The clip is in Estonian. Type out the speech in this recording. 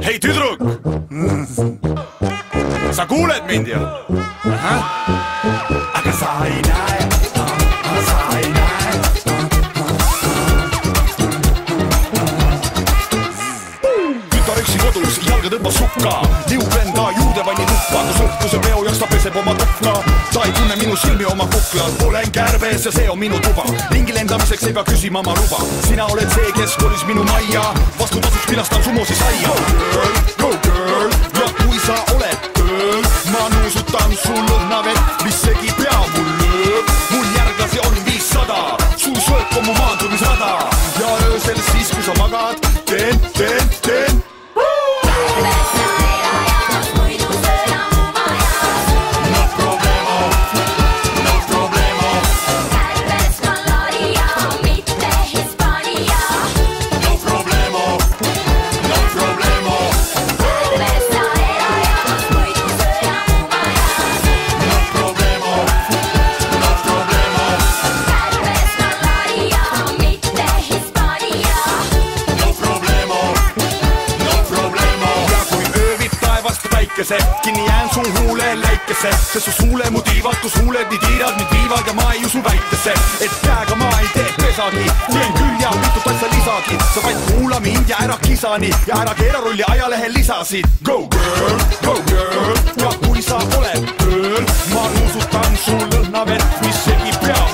hei tüdruk, sa kuuled mind ju? Aga sa ei näe, sa ei näe. Tütar üksi kodus, jalga tõmbas sukka, liub enda juudevanni tuppa, kus õhtuse peo jaks ta peseb oma tukla. Ta ei tunne minu silmi oma kuklad, olen kärbes ja see on minu tuba. Ringi lendamiseks ei pea küsima ma luba. Sina oled see, kes kolis minu majja, vastu tasuks pilastan sumosi saia. Go girl, ja kui sa oled tööl, ma nuusutan sul lõhnavett, mis segi pea mul lööb. Mul järglasi on 500, sul sööb on mu maandumisrada. Ja öösel siis, kui sa magad, teen. Kinni jään sun huule läikesse, sest su suule mu tiivad, kus huuled nii tiirad mind viivad ja ma ei usu väitesse, et käega ma ei tee pesagi, teen küll ja mitut asja lisagi, sa vaid kuula mind ja ära kisani ja ära keera rolli ajalehe lisasid. Go girl, ja kui sa oled tööl, ma nuusutan sul lõhnavett, mis segi pea